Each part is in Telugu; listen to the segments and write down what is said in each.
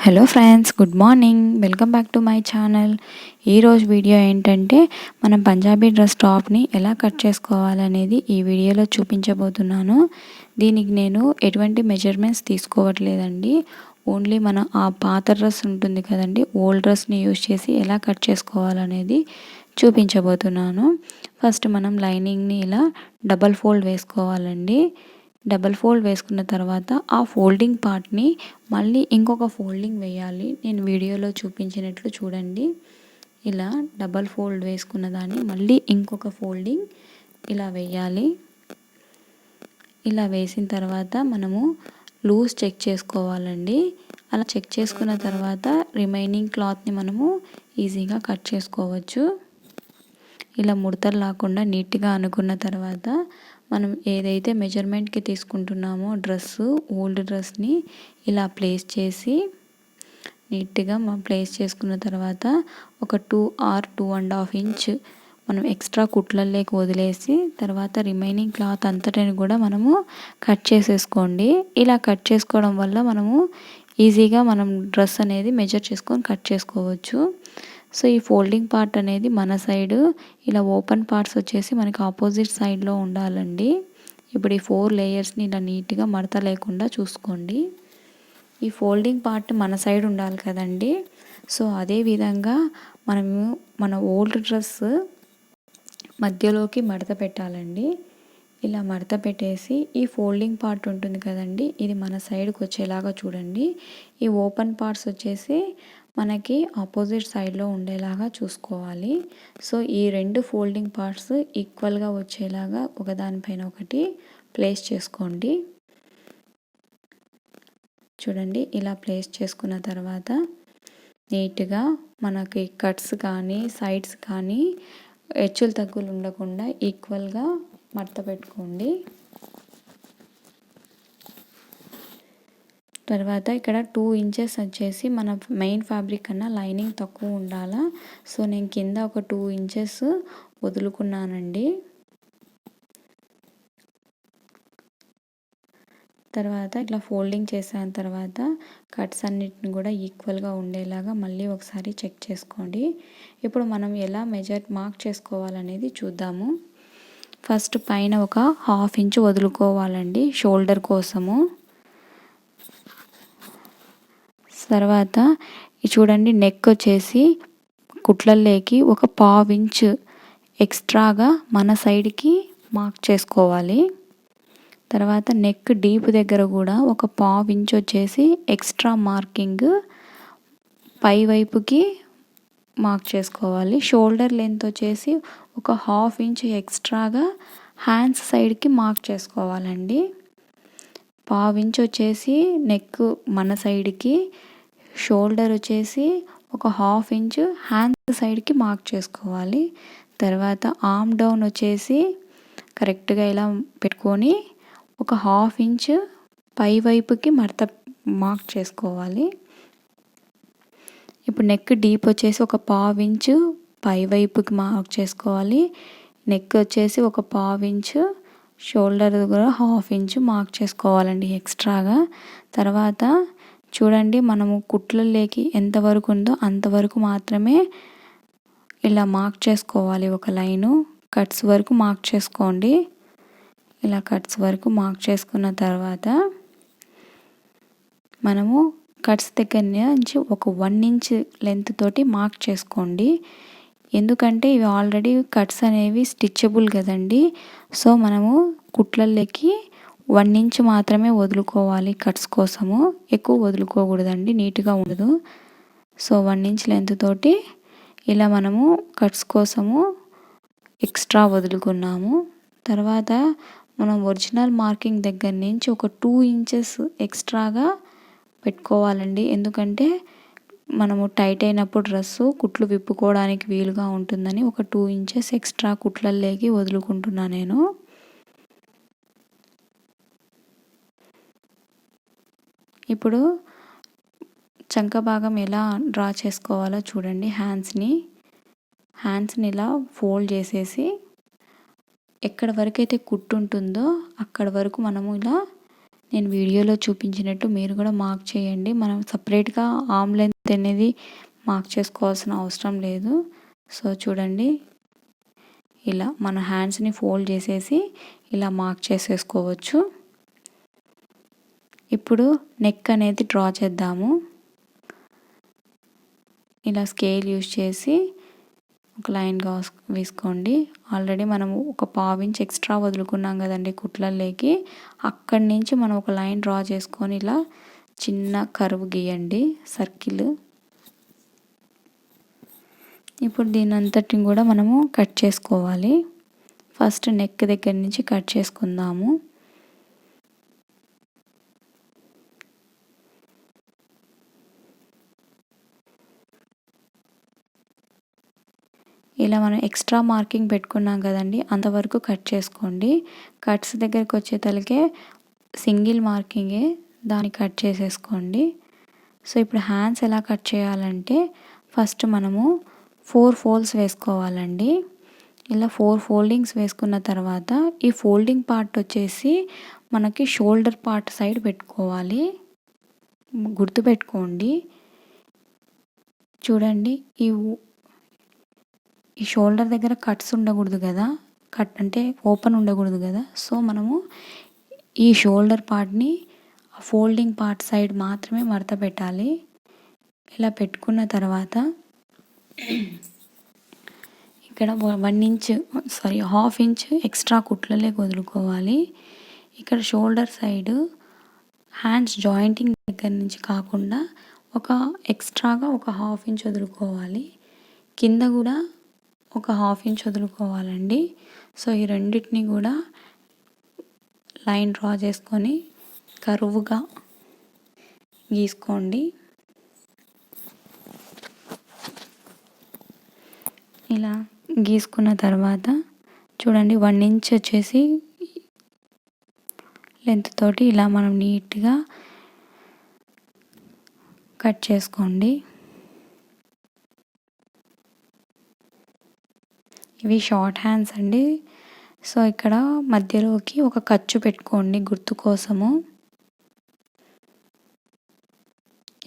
Hello friends, good morning. Welcome back to my channel. ఈరోజు వీడియో ఏంటంటే మనం పంజాబీ డ్రెస్ టాప్ని ఎలా కట్ చేసుకోవాలనేది ఈ వీడియోలో చూపించబోతున్నాను. దీనికి నేను ఎటువంటి మెజర్మెంట్స్ తీసుకోవట్లేదండి. ఓన్లీ మన ఆ పాత డ్రెస్ ఉంటుంది కదండి, ఓల్డ్ డ్రెస్ని యూజ్ చేసి ఎలా కట్ చేసుకోవాలనేది చూపించబోతున్నాను. ఫస్ట్ మనం లైనింగ్ని ఇలా డబల్ ఫోల్డ్ వేసుకోవాలండి. డబల్ ఫోల్డ్ వేసుకున్న తర్వాత ఆ ఫోల్డింగ్ పార్ట్ని మళ్ళీ ఇంకొక ఫోల్డింగ్ వేయాలి. నేను వీడియోలో చూపించినట్లు చూడండి. ఇలా డబల్ ఫోల్డ్ వేసుకున్న దాన్ని మళ్ళీ ఇంకొక ఫోల్డింగ్ ఇలా వేయాలి. ఇలా వేసిన తర్వాత మనము లూజ్ చెక్ చేసుకోవాలండి. అలా చెక్ చేసుకున్న తర్వాత రిమైనింగ్ క్లాత్ని మనము ఈజీగా కట్ చేసుకోవచ్చు. ఇలా ముడతలు లేకుండా నీట్గా అనుకున్న తర్వాత మనం ఏదైతే మెజర్మెంట్కి తీసుకుంటున్నామో ఓల్డ్ డ్రెస్ని ఇలా ప్లేస్ చేసి నీట్గా ప్లేస్ చేసుకున్న తర్వాత ఒక 2 or 2.5 ఇంచ్ మనం ఎక్స్ట్రా కుట్లలోకి వదిలేసి తర్వాత రిమైనింగ్ క్లాత్ అంతటిని కూడా మనము కట్ చేసేసుకోండి. ఇలా కట్ చేసుకోవడం వల్ల మనము ఈజీగా మనం డ్రెస్ అనేది మెజర్ చేసుకొని కట్ చేసుకోవచ్చు. సో ఈ ఫోల్డింగ్ పార్ట్ అనేది మన సైడు, ఇలా ఓపెన్ పార్ట్స్ వచ్చేసి మనకి ఆపోజిట్ సైడ్లో ఉండాలండి. ఇప్పుడు ఈ 4 లేయర్స్ని ఇలా నీట్గా మడత లేకుండా చూసుకోండి. ఈ ఫోల్డింగ్ పార్ట్ మన సైడ్ ఉండాలి కదండి. సో అదే విధంగా మనము మన ఓల్డ్ డ్రెస్ మధ్యలోకి మడత పెట్టాలండి. ఇలా మడత పెట్టేసి ఈ ఫోల్డింగ్ పార్ట్ ఉంటుంది కదండి, ఇది మన సైడ్కి వచ్చేలాగా చూడండి. ఈ ఓపెన్ పార్ట్స్ వచ్చేసి మనకి ఆపోజిట్ సైడ్లో ఉండేలాగా చూసుకోవాలి. సో ఈ 2 ఫోల్డింగ్ పార్ట్స్ ఈక్వల్గా వచ్చేలాగా ఒకదానిపైన ఒకటి ప్లేస్ చేసుకోండి. చూడండి, ఇలా ప్లేస్ చేసుకున్న తర్వాత నీట్గా మనకి కట్స్ కానీ సైడ్స్ కానీ హెచ్చులు తగ్గులు ఉండకుండా ఈక్వల్గా మడత పెట్టుకోండి. తర్వాత ఇక్కడ 2 ఇంచెస్ వచ్చేసి మన మెయిన్ ఫ్యాబ్రిక్ కన్నా లైనింగ్ తక్కువ ఉండాలా. సో నేను కింద ఒక 2 ఇంచెస్ వదులుకున్నానండి. తర్వాత ఇట్లా ఫోల్డింగ్ చేసిన తర్వాత కట్స్ అన్నిటిని కూడా ఈక్వల్గా ఉండేలాగా మళ్ళీ ఒకసారి చెక్ చేసుకోండి. ఇప్పుడు మనం ఎలా మార్క్ చేసుకోవాలనేది చూద్దాము. ఫస్ట్ పైన ఒక 1/2 ఇంచ్ వదులుకోవాలండి షోల్డర్ కోసము. తర్వాత చూడండి, నెక్ వచ్చేసి కుట్లల్లోకి ఒక 1/2 ఇంచ్ ఎక్స్ట్రాగా మన సైడ్కి మార్క్ చేసుకోవాలి. తర్వాత నెక్ డీప్ దగ్గర కూడా ఒక 1/2 ఇంచ్ వచ్చేసి ఎక్స్ట్రా మార్కింగ్ పై వైపుకి మార్క్ చేసుకోవాలి. షోల్డర్ లెంత్ వచ్చేసి ఒక 1/2 ఇంచ్ ఎక్స్ట్రాగా హ్యాండ్స్ సైడ్కి మార్క్ చేసుకోవాలండి. 1/2 ఇంచ్ వచ్చేసి నెక్ మన సైడ్కి, షోల్డర్ వచ్చేసి ఒక 1/2 ఇంచ్ హ్యాండ్స్ సైడ్కి మార్క్ చేసుకోవాలి. తర్వాత ఆర్మ్ డౌన్ వచ్చేసి కరెక్ట్గా ఇలా పెట్టుకొని ఒక 1/2 ఇంచ్ పై వైపుకి మార్క్ చేసుకోవాలి. ఇప్పుడు నెక్ డీప్ వచ్చేసి ఒక 1/2 ఇంచ్ పై వైపుకి మార్క్ చేసుకోవాలి. నెక్ వచ్చేసి ఒక 1/2 ఇంచ్, షోల్డర్ దగ్గర 1/2 ఇంచ్ మార్క్ చేసుకోవాలండి ఎక్స్ట్రాగా. తర్వాత చూడండి, మనము కుట్లలోకి ఎంతవరకు ఉందో అంతవరకు మాత్రమే ఇలా మార్క్ చేసుకోవాలి. ఒక లైను కట్స్ వరకు మార్క్ చేసుకోండి. ఇలా కట్స్ వరకు మార్క్ చేసుకున్న తర్వాత మనము కట్స్ దగ్గర నుంచి ఒక 1 ఇంచ్ లెంత్ తోటి మార్క్ చేసుకోండి. ఎందుకంటే ఇవి ఆల్రెడీ కట్స్ అనేవి స్టిచబుల్ కదండి. సో మనము కుట్లలోకి 1 ఇంచ్ మాత్రమే వదులుకోవాలి కట్స్ కోసము. ఎక్కువ వదులుకోకూడదండి, నీట్గా ఉండదు. సో 1 ఇంచ్ లెంత్ తోటి ఇలా మనము కట్స్ కోసము ఎక్స్ట్రా వదులుకున్నాము. తర్వాత మనం ఒరిజినల్ మార్కింగ్ దగ్గర నుంచి ఒక 2 ఇంచెస్ ఎక్స్ట్రాగా పెట్టుకోవాలండి. ఎందుకంటే మనము టైట్ అయినప్పుడు డ్రెస్సు కుట్లు విప్పుకోవడానికి వీలుగా ఉంటుందని ఒక 2 ఇంచెస్ ఎక్స్ట్రా కుట్లల్లోకి వదులుకుంటున్నా నేను. ఇప్పుడు చంక భాగం ఎలా డ్రా చేసుకోవాలో చూడండి. హ్యాండ్స్ని ఇలా ఫోల్డ్ చేసేసి ఎక్కడ వరకు అయితే కుట్టు ఉంటుందో అక్కడ వరకు మనము ఇలా నేను వీడియోలో చూపించినట్టు మీరు కూడా మార్క్ చేయండి. మనం సపరేట్గా ఆర్మ్ లెంత్ అనేది మార్క్ చేసుకోవాల్సిన అవసరం లేదు. సో చూడండి, ఇలా మన హ్యాండ్స్ని ఫోల్డ్ చేసేసి ఇలా మార్క్ చేసేసుకోవచ్చు. ఇప్పుడు నెక్ అనేది డ్రా చేద్దాము. ఇలా స్కేల్ యూజ్ చేసి ఒక లైన్గా వేసుకోండి. ఆల్రెడీ మనము ఒక పావించ్ ఎక్స్ట్రా వదులుకున్నాం కదండి కుట్లలోకి. అక్కడి నుంచి మనం ఒక లైన్ డ్రా చేసుకొని ఇలా చిన్న కర్వ్ గీయండి, సర్కిల్. ఇప్పుడు దీని అంతటిని కూడా మనము కట్ చేసుకోవాలి. ఫస్ట్ నెక్ దగ్గర నుంచి కట్ చేసుకుందాము. ఇలా మనం ఎక్స్ట్రా మార్కింగ్ పెట్టుకున్నాం కదండి, అంతవరకు కట్ చేసుకోండి. కట్స్ దగ్గరికి వచ్చేతలకే సింగిల్ మార్కింగే, దాన్ని కట్ చేసేసుకోండి. సో ఇప్పుడు హ్యాండ్స్ ఎలా కట్ చేయాలంటే ఫస్ట్ మనము 4 ఫోల్డ్స్ వేసుకోవాలండి. ఇలా 4 ఫోల్డింగ్స్ వేసుకున్న తర్వాత ఈ ఫోల్డింగ్ పార్ట్ వచ్చేసి మనకి షోల్డర్ పార్ట్ సైడ్ పెట్టుకోవాలి. గుర్తుపెట్టుకోండి. చూడండి, ఈ షోల్డర్ దగ్గర కట్స్ ఉండకూడదు కదా, కట్ అంటే ఓపెన్ ఉండకూడదు కదా. సో మనము ఈ షోల్డర్ పార్ట్ని ఫోల్డింగ్ పార్ట్ సైడ్ మాత్రమే మడత పెట్టాలి. ఇలా పెట్టుకున్న తర్వాత ఇక్కడ 1 ఇంచ్ హాఫ్ ఇంచ్ ఎక్స్ట్రా కుట్లలే వదులుకోవాలి. ఇక్కడ షోల్డర్ సైడ్ హ్యాండ్స్ జాయింటింగ్ దగ్గర నుంచి కాకుండా ఎక్స్ట్రాగా ఒక హాఫ్ ఇంచ్ వదులుకోవాలి. కింద కూడా ఒక హాఫ్ ఇంచ్ వదులుకోవాలండి. సో ఈ రెండింటిని కూడా లైన్ డ్రా చేసుకొని కర్వ్గా గీసుకోండి. ఇలా గీసుకున్న తర్వాత చూడండి, 1 ఇంచ్ వచ్చేసి లెంత్ తోటి ఇలా మనం నీట్గా కట్ చేసుకోండి. ఇవి షార్ట్ హ్యాండ్స్ అండి. సో ఇక్కడ మధ్యలోకి ఒక ఖర్చు పెట్టుకోండి గుర్తు కోసము.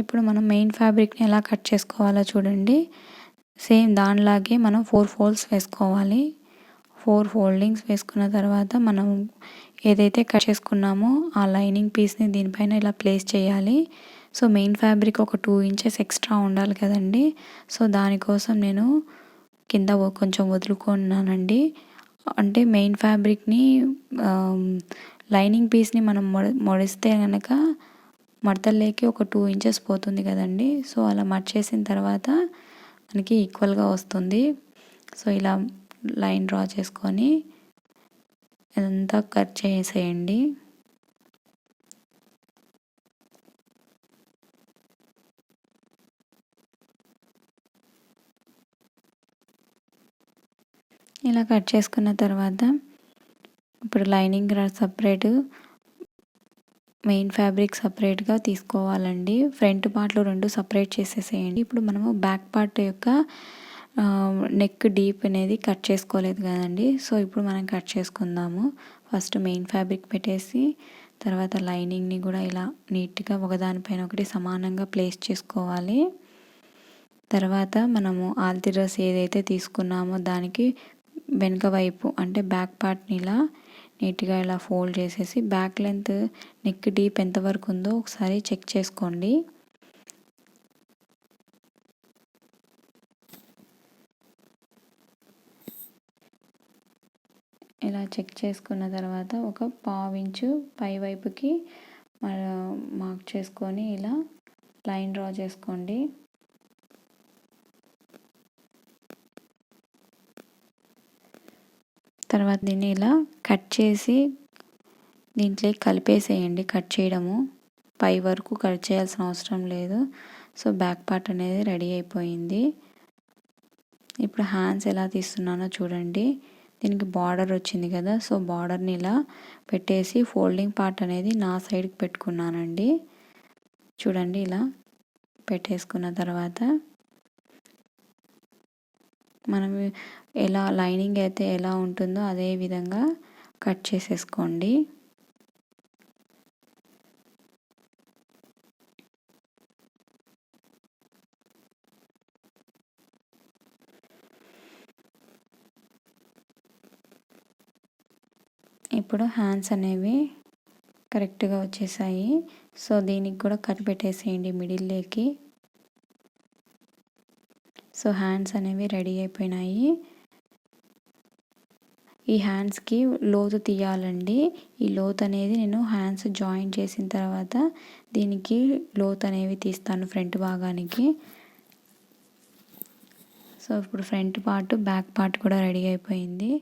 ఇప్పుడు మనం మెయిన్ ఫ్యాబ్రిక్ని ఎలా కట్ చేసుకోవాలో చూడండి. సేమ్ దానిలాగే మనం 4 ఫోల్డ్స్ వేసుకోవాలి. 4 ఫోల్డింగ్స్ వేసుకున్న తర్వాత మనం ఏదైతే కట్ చేసుకున్నామో ఆ లైనింగ్ పీస్ని దీనిపైన ఇలా ప్లేస్ చేయాలి. సో మెయిన్ ఫ్యాబ్రిక్ ఒక 2 ఇంచెస్ ఎక్స్ట్రా ఉండాలి కదండి. సో దానికోసం నేను కింద కొంచెం వదులుకున్నానండి. అంటే మెయిన్ ఫ్యాబ్రిక్ని లైనింగ్ పీస్ని మనం మడిస్తే కనుక మడతల్లోకి ఒక 2 ఇంచెస్ పోతుంది కదండి. సో అలా మడిచేసిన తర్వాత మనకి ఈక్వల్గా వస్తుంది. సో ఇలా లైన్ డ్రా చేసుకొని ఇదంతా కట్ చేసేయండి. ఇలా కట్ చేసుకున్న తర్వాత ఇప్పుడు లైనింగ్ సపరేట్, మెయిన్ ఫ్యాబ్రిక్ సపరేట్గా తీసుకోవాలండి. ఫ్రంట్ పార్ట్లు 2 సపరేట్ చేసేసేయండి. ఇప్పుడు మనము బ్యాక్ పార్ట్ యొక్క నెక్ డీప్ అనేది కట్ చేసుకోలేదు కదండి. సో ఇప్పుడు మనం కట్ చేసుకుందాము. ఫస్ట్ మెయిన్ ఫ్యాబ్రిక్ పెట్టేసి తర్వాత లైనింగ్ని కూడా ఇలా నీట్గా ఒకదానిపైన ఒకటి సమానంగా ప్లేస్ చేసుకోవాలి. తర్వాత మనము ఆల్తి డ్రెస్ ఏదైతే తీసుకున్నామో దానికి వెనుక వైపు అంటే బ్యాక్ పార్ట్ని ఇలా నీట్గా ఇలా ఫోల్డ్ చేసేసి బ్యాక్ లెంత్ నెక్ డీప్ ఎంతవరకు ఉందో ఒకసారి చెక్ చేసుకోండి. ఇలా చెక్ చేసుకున్న తర్వాత ఒక పావు ఇంచు పై వైపుకి మార్క్ చేసుకొని ఇలా లైన్ డ్రా చేసుకోండి. తర్వాత దీన్ని ఇలా కట్ చేసి దీంట్లో కలిపేసేయండి. కట్ చేయడము పై వరకు కట్ చేయాల్సిన అవసరం లేదు. సో బ్యాక్ పార్ట్ అనేది రెడీ అయిపోయింది. ఇప్పుడు హ్యాండ్స్ ఎలా తీస్తున్నానో చూడండి. దీనికి బార్డర్ వచ్చింది కదా, సో బార్డర్ని ఇలా పెట్టేసి ఫోల్డింగ్ పార్ట్ అనేది నా సైడ్కి పెట్టుకున్నానండి. చూడండి, ఇలా పెట్టేసుకున్న తర్వాత మనం ఎలా లైనింగ్ అయితే ఎలా ఉంటుందో అదే విధంగా కట్ చేసేసుకోండి. ఇప్పుడు హ్యాండ్స్ అనేవి కరెక్ట్గా వచ్చేసాయి. సో దీనికి కూడా కట్ పెట్టేసేయండి మిడిల్లోకి. సో హ్యాండ్స్ అనేవి రెడీ అయిపోయినాయి. ఈ హ్యాండ్స్కి లోతు తీయాలండి. ఈ లోతు అనేది నేను హ్యాండ్స్ జాయిన్ చేసిన తర్వాత దీనికి లోతు అనేవి తీస్తాను ఫ్రంట్ భాగానికి. సో ఇప్పుడు ఫ్రంట్ పార్ట్ బ్యాక్ పార్ట్ కూడా రెడీ అయిపోయింది.